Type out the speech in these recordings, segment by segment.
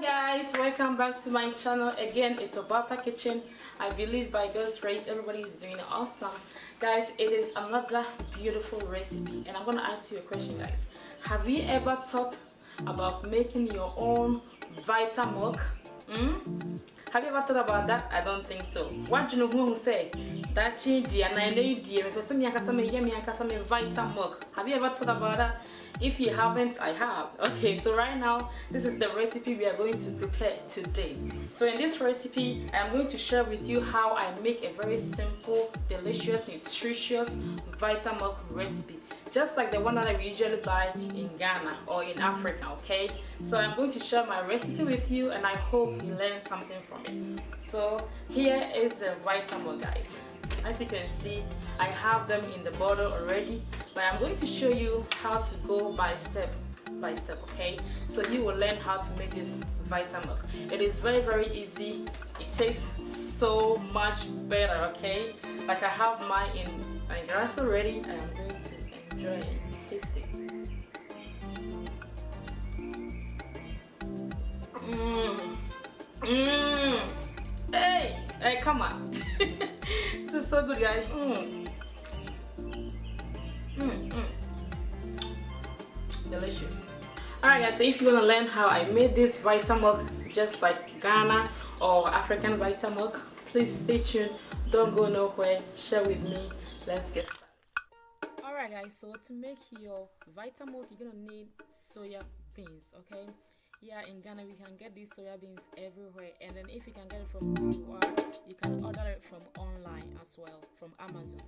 Guys, welcome back to my channel again. It's OBAAPA Kitchen. I believe by God's grace everybody is doing awesome. Guys, it is another beautiful recipe and I'm gonna ask you a question, guys. Have you ever thought about making your own Vita-milk? Have you ever thought about that? I don't think so. What do you know who say that Vita-milk? Have you ever thought about that? If you haven't, I have. Okay, so right now this is the recipe we are going to prepare today. So in this recipe I'm going to share with you how I make a very simple, delicious, nutritious Vita-milk recipe, just like the one that we usually buy in Ghana or in Africa. Okay, so I'm going to share my recipe with you and I hope you learn something from it. So here is the Vita-milk, guys. As you can see, I have them in the bottle already, but I'm going to show you how to go by step, okay? So you will learn how to make this Vita-milk. It is very, very easy. It tastes so much better, okay? Like I have mine in my glass already. I am going to enjoy and taste it. Hey, come on. This is so good, guys. Delicious. Alright, guys, so if you want to learn how I made this Vita-milk just like Ghana or African Vita-milk, please stay tuned. Don't go nowhere. Share with me. Let's get started. Alright, guys, so to make your Vita-milk, you're gonna need soya beans, okay? Yeah, in Ghana we can get these soya beans everywhere, and then if you can get it from where you are, you can order it from online as well, from Amazon.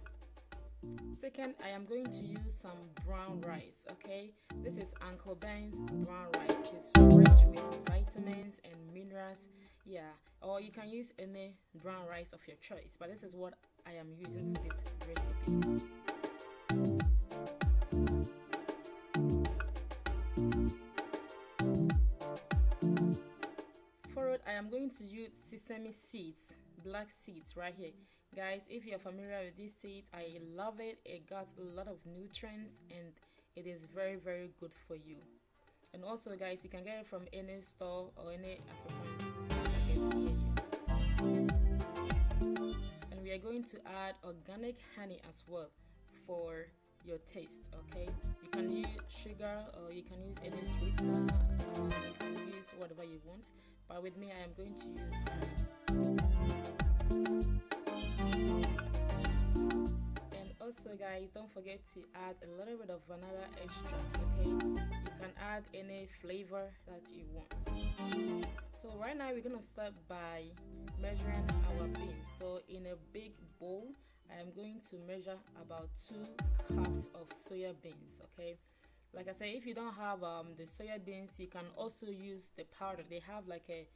Second, I am going to use some brown rice, okay? This is Uncle Ben's brown rice. It's rich with vitamins and minerals, yeah, or you can use any brown rice of your choice, but this is what I am using for this recipe. I am going to use sesame seeds, black seeds right here. Guys, if you're familiar with this seed, I love it. It got a lot of nutrients and it is very, very good for you. And also, guys, you can get it from any store or any African market. And we are going to add organic honey as well for your taste, okay? You can use sugar or you can use any sweetener, you can use whatever you want, but with me I am going to use honey. And also, guys, don't forget to add a little bit of vanilla extract, okay? You can add any flavor that you want. So right now we're gonna start by measuring our beans. So in a big bowl I am going to measure about 2 cups of soya beans, okay? Like I said, if you don't have the soya beans, you can also use the powder. They have like a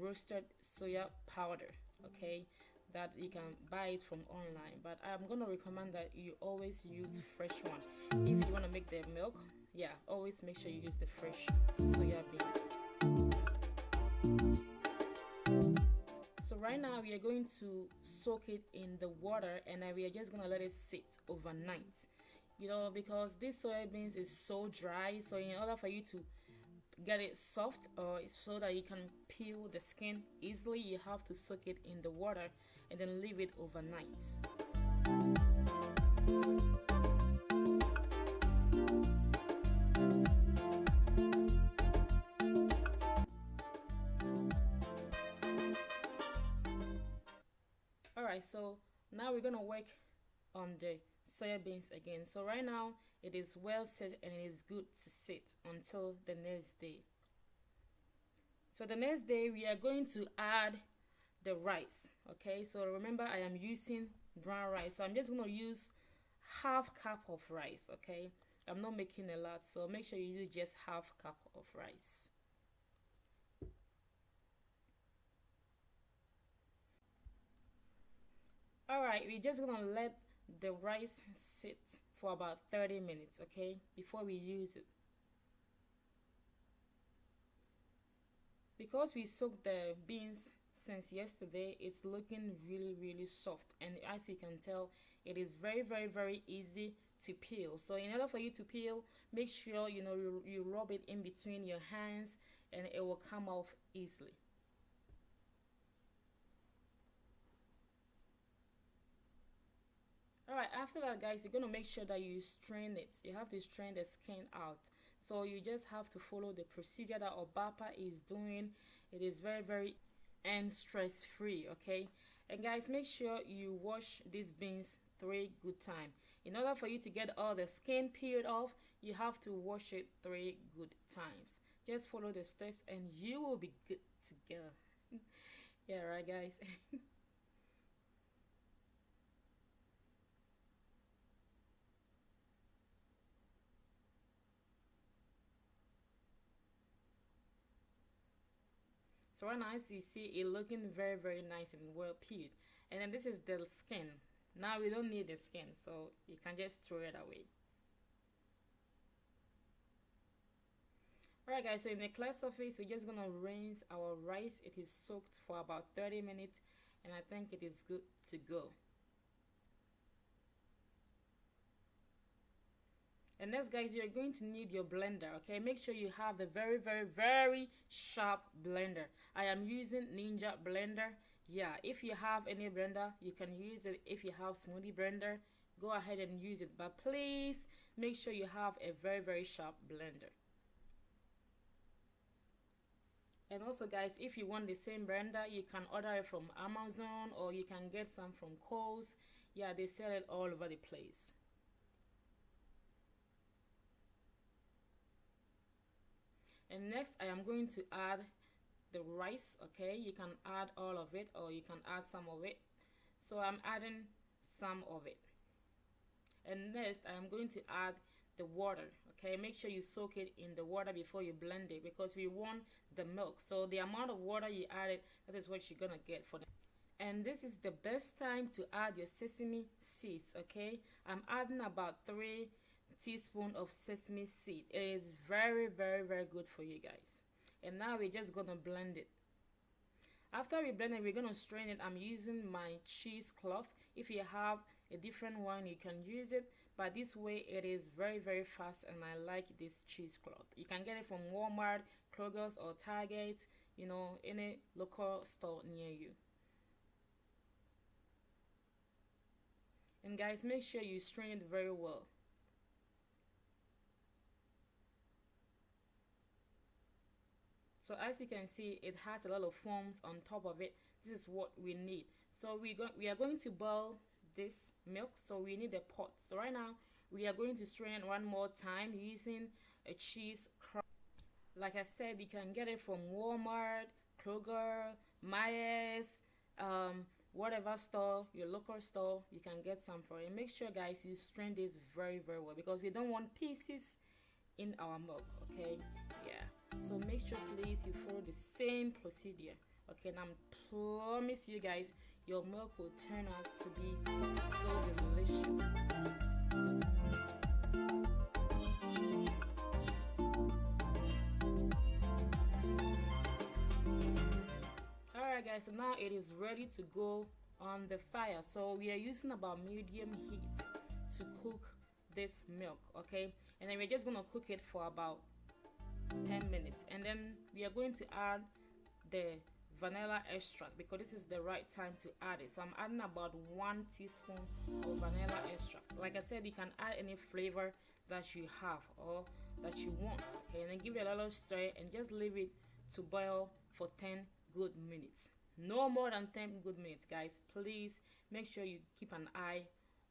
roasted soya powder, okay, that you can buy it from online. But I'm gonna recommend that you always use fresh one. If you want to make the milk, yeah, always make sure you use the fresh soya beans. So right now we are going to soak it in the water and then we are just gonna let it sit overnight, you know, because this soybeans is so dry. So in order for you to get it soft or so that you can peel the skin easily, you have to soak it in the water and then leave it overnight. Alright, so now we're gonna work on the soya beans again. So right now it is well set and it is good to sit until the next day. So the next day we are going to add the rice, okay? So remember I am using brown rice, so I'm just gonna use half cup of rice, okay? I'm not making a lot, so make sure you use just half cup of rice. Alright, we're just gonna let the rice sit for about 30 minutes, okay, before we use it. Because we soaked the beans since yesterday, it's looking really, really soft, and as you can tell, it is very, very, very easy to peel. So in order for you to peel, make sure you rub it in between your hands and it will come off easily. Alright, after that, guys, you're going to make sure that you strain it. You have to strain the skin out. So you just have to follow the procedure that OBAAPA is doing. It is very, very and stress free, okay? And guys, make sure you wash these beans 3 good times. In order for you to get all the skin peeled off, you have to wash it 3 good times. Just follow the steps and you will be good to go. Yeah, right, guys. So right now, as you see, it looking very, very nice and well peeled. And then this is the skin. Now we don't need the skin, so you can just throw it away. Alright guys, so in the clear surface, we're just gonna rinse our rice. It is soaked for about 30 minutes and I think it is good to go. And next, guys, you're going to need your blender, okay? Make sure you have a very, very, very sharp blender. I am using Ninja blender. Yeah, if you have any blender, you can use it. If you have smoothie blender, go ahead and use it. But please make sure you have a very, very sharp blender. And also, guys, if you want the same blender, you can order it from Amazon or you can get some from Kohl's. Yeah, they sell it all over the place. And next, I am going to add the rice, okay? You can add all of it or you can add some of it. So I'm adding some of it. And next, I am going to add the water, okay? Make sure you soak it in the water before you blend it because we want the milk. So the amount of water you added, that is what you're gonna get for them. And this is the best time to add your sesame seeds, okay? I'm adding about 3 teaspoons of sesame seed. It is very, very, very good for you guys. And now we're just gonna blend it. After we blend it, we're gonna strain it. I'm using my cheesecloth. If you have a different one, you can use it, but this way it is very, very fast and I like this cheesecloth. You can get it from Walmart, Kroger's or Target, you know, any local store near you. And guys, make sure you strain it very well. So as you can see, it has a lot of foams on top of it. This is what we need. So we are going to boil this milk, so we need a pot. So right now we are going to strain it one more time using a cheese crumb. Like I said, you can get it from Walmart, Kroger, Myers, whatever store, your local store, you can get some for it. Make sure, guys, you strain this very, very well because we don't want pieces in our milk, okay? Yeah, so make sure please you follow the same procedure, okay? And I promise you guys, your milk will turn out to be so delicious. Alright guys, so now it is ready to go on the fire. So we are using about medium heat to cook this milk, okay? And then we're just gonna cook it for about 10 minutes and then we are going to add the vanilla extract because this is the right time to add it. So I'm adding about 1 teaspoon of vanilla extract. Like I said, you can add any flavor that you have or that you want, okay? And then give it a little stir and just leave it to boil for 10 good minutes. No more than 10 good minutes, guys. Please make sure you keep an eye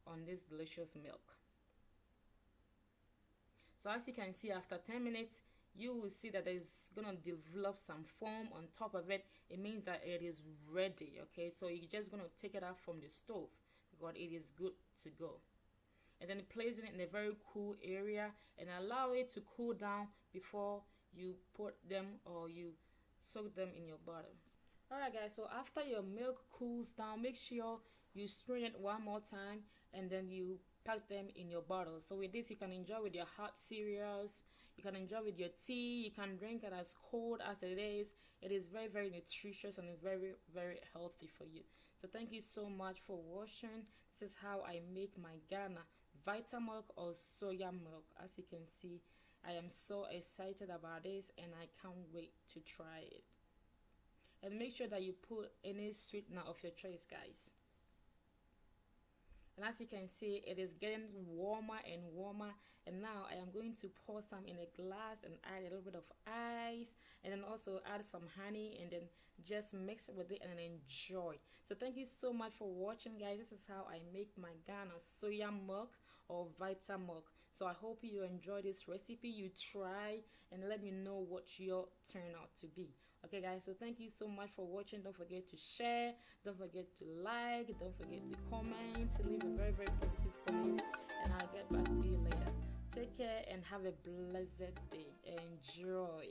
on this delicious milk. So as you can see, after 10 minutes, you will see that it's gonna develop some foam on top of it. It means that it is ready, okay? So you're just gonna take it out from the stove because it is good to go. And then place it in a very cool area and allow it to cool down before you put them or you soak them in your bottles. Alright guys, so after your milk cools down, make sure you strain it one more time and then you pack them in your bottles. So with this, you can enjoy with your hot cereals, you can enjoy with your tea, you can drink it as cold as it is. It is very, very nutritious and very, very healthy for you. So thank you so much for watching. This is how I make my Ghana Vita-milk or soya milk. As you can see, I am so excited about this and I can't wait to try it. And make sure that you put any sweetener of your choice, guys. And as you can see, it is getting warmer and warmer, and now I am going to pour some in a glass and add a little bit of ice, and then also add some honey, and then just mix it with it and enjoy. So thank you so much for watching, guys. This is how I make my Ghana soya milk or Vita-milk. So I hope you enjoy this recipe, you try, and let me know what your turn out to be. Okay, guys, so thank you so much for watching. Don't forget to share, don't forget to like, don't forget to comment, to leave a very, very positive comment, and I'll get back to you later. Take care and have a blessed day. Enjoy.